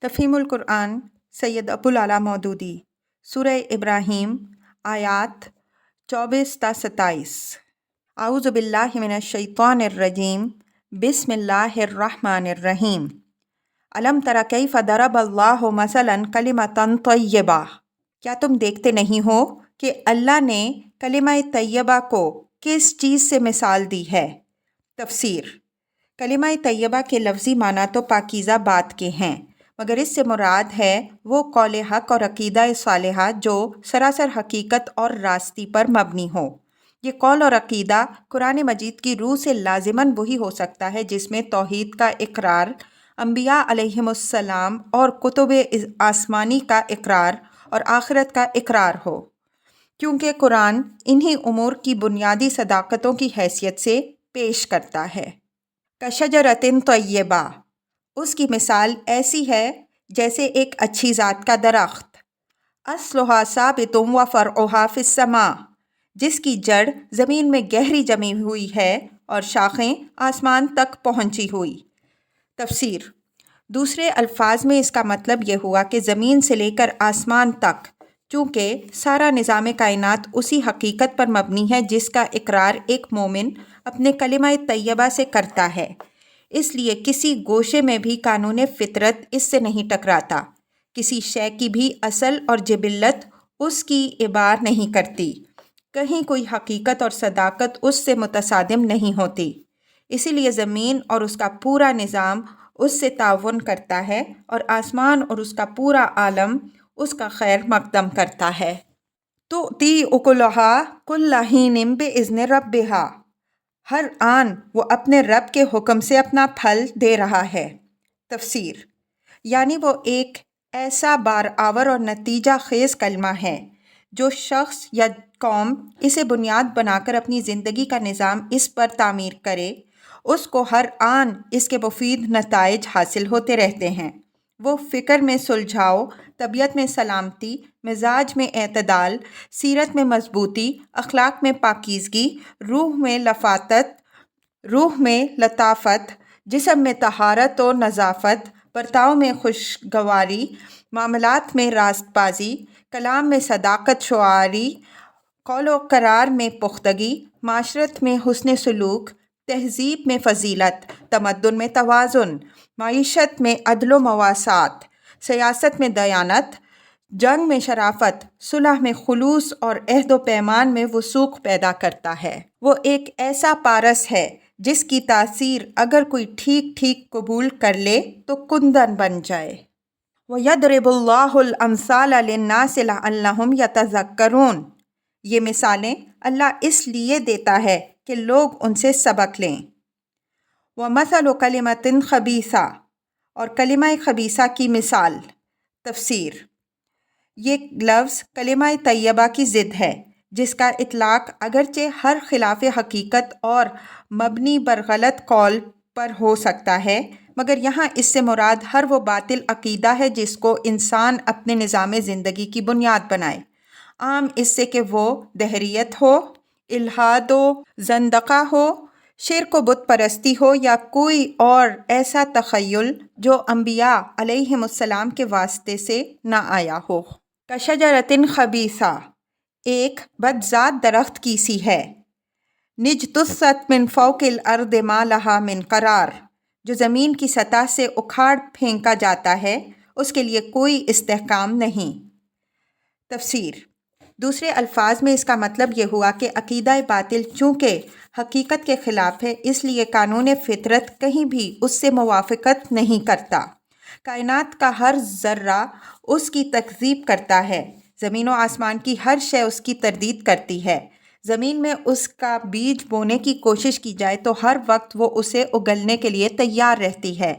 تفہیم القرآن سید ابوالعلا مودودی سورہ ابراہیم آیات 24 تا 27۔ اعوذ باللہ من الشیطان الرجیم بسم اللہ الرحمن الرحیم۔ الم تر کیف ضرب اللہ مثلا کلمۃ طیبہ، کیا تم دیکھتے نہیں ہو کہ اللہ نے کلمہ طیبہ کو کس چیز سے مثال دی ہے؟ تفسیر۔ کلمہ طیبہ کے لفظی معنی تو پاکیزہ بات کے ہیں، مگر اس سے مراد ہے وہ قول حق اور عقیدہ صالحہ جو سراسر حقیقت اور راستی پر مبنی ہو۔ یہ قول اور عقیدہ قرآن مجید کی روح سے لازماً وہی ہو سکتا ہے جس میں توحید کا اقرار، انبیاء علیہم السلام اور کتب آسمانی کا اقرار اور آخرت کا اقرار ہو، کیونکہ قرآن انہی امور کی بنیادی صداقتوں کی حیثیت سے پیش کرتا ہے۔ کشجرۃ طیبہ، اس کی مثال ایسی ہے جیسے ایک اچھی ذات کا درخت، اصلھا ثابت و فرعھا فی السماء، جس کی جڑ زمین میں گہری جمی ہوئی ہے اور شاخیں آسمان تک پہنچی ہوئی۔ تفسیر۔ دوسرے الفاظ میں اس کا مطلب یہ ہوا کہ زمین سے لے کر آسمان تک، چونکہ سارا نظام کائنات اسی حقیقت پر مبنی ہے جس کا اقرار ایک مومن اپنے کلمہ طیبہ سے کرتا ہے، اس لیے کسی گوشے میں بھی قانون فطرت اس سے نہیں ٹکراتا، کسی شے کی بھی اصل اور جبلت اس کی عبار نہیں کرتی، کہیں کوئی حقیقت اور صداقت اس سے متصادم نہیں ہوتی، اسی لیے زمین اور اس کا پورا نظام اس سے تعاون کرتا ہے اور آسمان اور اس کا پورا عالم اس کا خیر مقدم کرتا ہے۔ تؤتی اکلھا کل حین بإذن ربھا، ہر آن وہ اپنے رب کے حکم سے اپنا پھل دے رہا ہے۔ تفسیر۔ یعنی وہ ایک ایسا بارآور اور نتیجہ خیز کلمہ ہے جو شخص یا قوم اسے بنیاد بنا کر اپنی زندگی کا نظام اس پر تعمیر کرے، اس کو ہر آن اس کے مفید نتائج حاصل ہوتے رہتے ہیں۔ وہ فکر میں سلجھاؤ، طبیعت میں سلامتی، مزاج میں اعتدال، سیرت میں مضبوطی، اخلاق میں پاکیزگی، روح میں لطافت، جسم میں طہارت و نظافت، برتاؤ میں خوشگواری، معاملات میں راست بازی، کلام میں صداقت شعاری، قول و قرار میں پختگی، معاشرت میں حسن سلوک، تہذیب میں فضیلت، تمدن میں توازن، معیشت میں عدل و مواسات، سیاست میں دیانت، جنگ میں شرافت، صلح میں خلوص اور عہد و پیمان میں وثوق پیدا کرتا ہے۔ وہ ایک ایسا پارس ہے جس کی تاثیر اگر کوئی ٹھیک قبول کر لے تو کندن بن جائے۔ وَيَضْرِبُ اللَّهُ الْأَمْثَالَ لِلنَّاسِ لَعَلَّهُمْ يَتَذَكَّرُونَ، یہ مثالیں اللہ اس لیے دیتا ہے کہ لوگ ان سے سبق لیں۔ وَمَثَلُ كَلِمَةٍ خَبِيثَةٍ، اور کلمہ خبیثہ کی مثال۔ تفسیر۔ یہ لفظ کلمہ طیبہ کی ضد ہے جس کا اطلاق اگرچہ ہر خلاف حقیقت اور مبنی بر غلط قول پر ہو سکتا ہے، مگر یہاں اس سے مراد ہر وہ باطل عقیدہ ہے جس کو انسان اپنے نظام زندگی کی بنیاد بنائے، عام اس سے کہ وہ دہریت ہو، الحاد و زندقہ ہو، شرک و بت پرستی ہو، یا کوئی اور ایسا تخیل جو انبیاء علیہم السلام کے واسطے سے نہ آیا ہو۔ کشجرۃ خبیثہ، ایک بدذات درخت کی سی ہے، اجتثت من فوق الارض ما لها من قرار، جو زمین کی سطح سے اکھاڑ پھینکا جاتا ہے، اس کے لیے کوئی استحکام نہیں۔ تفسیر۔ دوسرے الفاظ میں اس کا مطلب یہ ہوا کہ عقیدہ باطل چونکہ حقیقت کے خلاف ہے، اس لیے قانون فطرت کہیں بھی اس سے موافقت نہیں کرتا۔ کائنات کا ہر ذرہ اس کی تکذیب کرتا ہے، زمین و آسمان کی ہر شے اس کی تردید کرتی ہے۔ زمین میں اس کا بیج بونے کی کوشش کی جائے تو ہر وقت وہ اسے اگلنے کے لیے تیار رہتی ہے،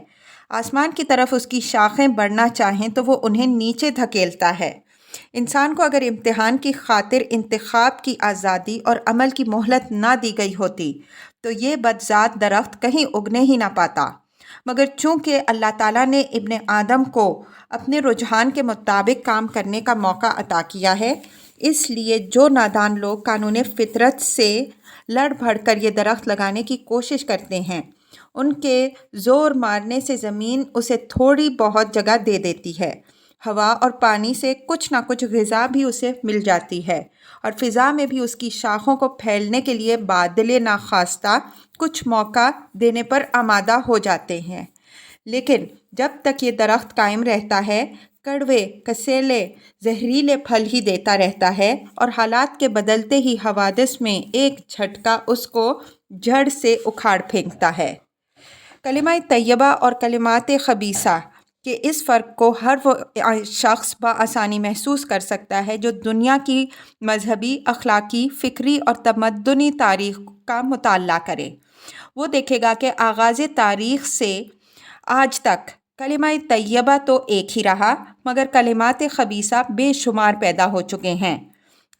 آسمان کی طرف اس کی شاخیں بڑھنا چاہیں تو وہ انہیں نیچے دھکیلتا ہے۔ انسان کو اگر امتحان کی خاطر انتخاب کی آزادی اور عمل کی مہلت نہ دی گئی ہوتی تو یہ بدذات درخت کہیں اگنے ہی نہ پاتا، مگر چونکہ اللہ تعالیٰ نے ابن آدم کو اپنے رجحان کے مطابق کام کرنے کا موقع عطا کیا ہے، اس لیے جو نادان لوگ قانون فطرت سے لڑ بھڑ کر یہ درخت لگانے کی کوشش کرتے ہیں ان کے زور مارنے سے زمین اسے تھوڑی بہت جگہ دے دیتی ہے، ہوا اور پانی سے کچھ نہ کچھ غذا بھی اسے مل جاتی ہے، اور فضا میں بھی اس کی شاخوں کو پھیلنے کے لیے بادل ناخواستہ کچھ موقع دینے پر آمادہ ہو جاتے ہیں۔ لیکن جب تک یہ درخت قائم رہتا ہے، کڑوے، کسیلے، زہریلے پھل ہی دیتا رہتا ہے، اور حالات کے بدلتے ہی حوادث میں ایک جھٹکا اس کو جڑ سے اکھاڑ پھینکتا ہے۔ کلمہ طیبہ اور کلمات خبیثہ کہ اس فرق کو ہر وہ شخص بآسانی محسوس کر سکتا ہے جو دنیا کی مذہبی، اخلاقی، فکری اور تمدنی تاریخ کا مطالعہ کرے۔ وہ دیکھے گا کہ آغاز تاریخ سے آج تک کلمہ طیبہ تو ایک ہی رہا، مگر کلمات خبیثہ بے شمار پیدا ہو چکے ہیں۔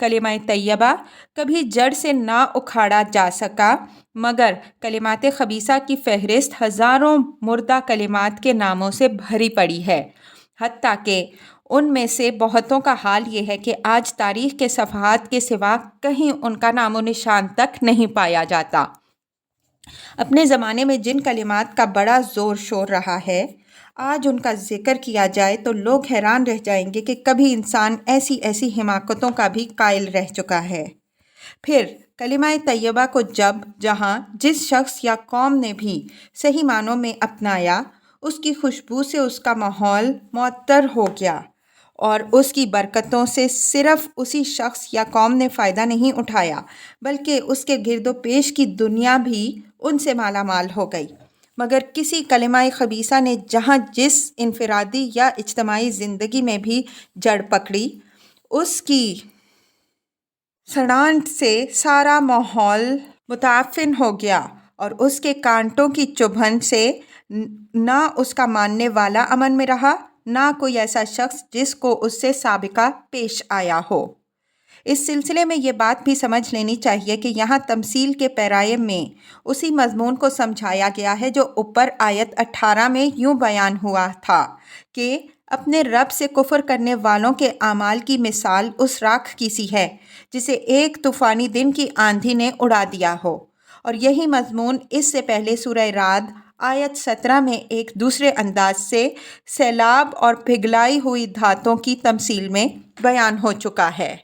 کلمہ طیبہ کبھی جڑ سے نہ اکھاڑا جا سکا، مگر کلمات خبیثہ کی فہرست ہزاروں مردہ کلمات کے ناموں سے بھری پڑی ہے، حتیٰ کہ ان میں سے بہتوں کا حال یہ ہے کہ آج تاریخ کے صفحات کے سوا کہیں ان کا نام و نشان تک نہیں پایا جاتا۔ اپنے زمانے میں جن کلمات کا بڑا زور شور رہا ہے، آج ان کا ذکر کیا جائے تو لوگ حیران رہ جائیں گے کہ کبھی انسان ایسی ایسی حماقتوں کا بھی قائل رہ چکا ہے۔ پھر کلمہ طیبہ کو جب جہاں جس شخص یا قوم نے بھی صحیح معنوں میں اپنایا، اس کی خوشبو سے اس کا ماحول معطر ہو گیا، اور اس کی برکتوں سے صرف اسی شخص یا قوم نے فائدہ نہیں اٹھایا، بلکہ اس کے گرد و پیش کی دنیا بھی ان سے مالا مال ہو گئی۔ مگر کسی کلمہ خبیثہ نے جہاں جس انفرادی یا اجتماعی زندگی میں بھی جڑ پکڑی، اس کی سڑانٹ سے سارا ماحول متعفن ہو گیا، اور اس کے کانٹوں کی چبھن سے نہ اس کا ماننے والا امن میں رہا، نہ کوئی ایسا شخص جس کو اس سے سابقہ پیش آیا ہو۔ اس سلسلے میں یہ بات بھی سمجھ لینی چاہیے کہ یہاں تمثیل کے پیرائے میں اسی مضمون کو سمجھایا گیا ہے جو اوپر آیت 18 میں یوں بیان ہوا تھا کہ اپنے رب سے کفر کرنے والوں کے اعمال کی مثال اس راکھ کی سی ہے جسے ایک طوفانی دن کی آندھی نے اڑا دیا ہو، اور یہی مضمون اس سے پہلے سورہ رعد آیت 17 میں ایک دوسرے انداز سے سیلاب اور پگھلائی ہوئی دھاتوں کی تمثیل میں بیان ہو چکا ہے۔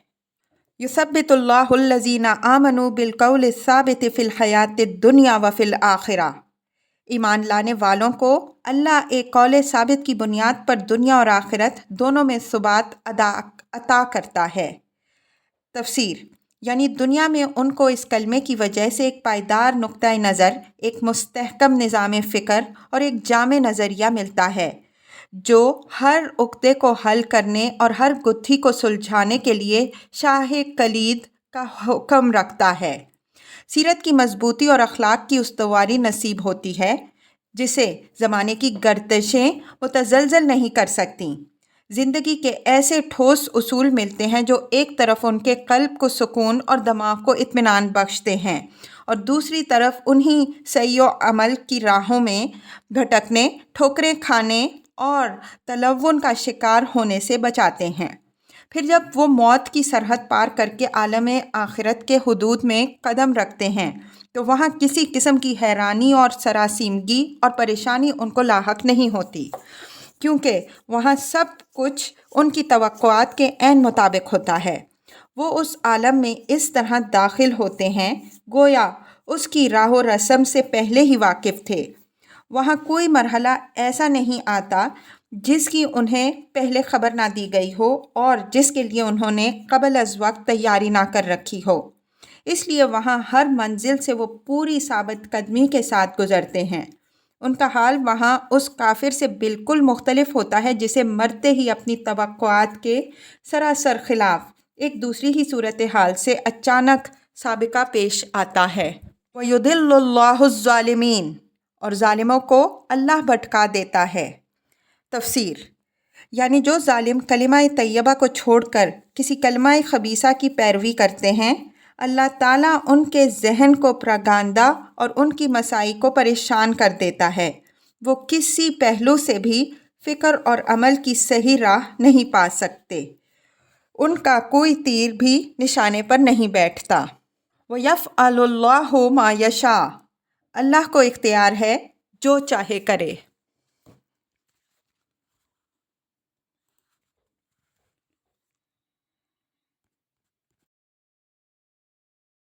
یثبت اللہ الذین آمنوا بالقول الثابت فی الحیات الدنیا وفی الآخرہ۔ ایمان لانے والوں کو اللہ ایک قول ثابت کی بنیاد پر دنیا اور آخرت دونوں میں ثبات عطا کرتا ہے۔ تفسیر: یعنی دنیا میں ان کو اس کلمے کی وجہ سے ایک پائیدار نقطہ نظر، ایک مستحکم نظام فکر اور ایک جامع نظریہ ملتا ہے جو ہر عقدے کو حل کرنے اور ہر گتھی کو سلجھانے کے لیے شاہ کلید کا حکم رکھتا ہے۔ سیرت کی مضبوطی اور اخلاق کی استواری نصیب ہوتی ہے جسے زمانے کی گردشیں متزلزل نہیں کر سکتیں۔ زندگی کے ایسے ٹھوس اصول ملتے ہیں جو ایک طرف ان کے قلب کو سکون اور دماغ کو اطمینان بخشتے ہیں، اور دوسری طرف انہی سعی و عمل کی راہوں میں بھٹکنے، ٹھوکریں کھانے اور تلون کا شکار ہونے سے بچاتے ہیں۔ پھر جب وہ موت کی سرحد پار کر کے عالم آخرت کے حدود میں قدم رکھتے ہیں تو وہاں کسی قسم کی حیرانی اور سراسیمگی اور پریشانی ان کو لاحق نہیں ہوتی، کیونکہ وہاں سب کچھ ان کی توقعات کے عین مطابق ہوتا ہے۔ وہ اس عالم میں اس طرح داخل ہوتے ہیں گویا اس کی راہ و رسم سے پہلے ہی واقف تھے۔ وہاں کوئی مرحلہ ایسا نہیں آتا جس کی انہیں پہلے خبر نہ دی گئی ہو اور جس کے لیے انہوں نے قبل از وقت تیاری نہ کر رکھی ہو۔ اس لیے وہاں ہر منزل سے وہ پوری ثابت قدمی کے ساتھ گزرتے ہیں۔ ان کا حال وہاں اس کافر سے بالکل مختلف ہوتا ہے جسے مرتے ہی اپنی توقعات کے سراسر خلاف ایک دوسری ہی صورتحال سے اچانک سابقہ پیش آتا ہے۔ وَيُضِلُّ اللَّهُ الظَّالِمِينَ، اور ظالموں کو اللہ بھٹکا دیتا ہے۔ تفسیر: یعنی جو ظالم کلمہ طیبہ کو چھوڑ کر کسی کلمہ خبیثہ کی پیروی کرتے ہیں، اللہ تعالیٰ ان کے ذہن کو پراگندہ اور ان کی مساعی کو پریشان کر دیتا ہے۔ وہ کسی پہلو سے بھی فکر اور عمل کی صحیح راہ نہیں پا سکتے، ان کا کوئی تیر بھی نشانے پر نہیں بیٹھتا۔ وَيَفْعَلُ اللَّهُ مَا يَشَاءُ، اللہ کو اختیار ہے جو چاہے کرے۔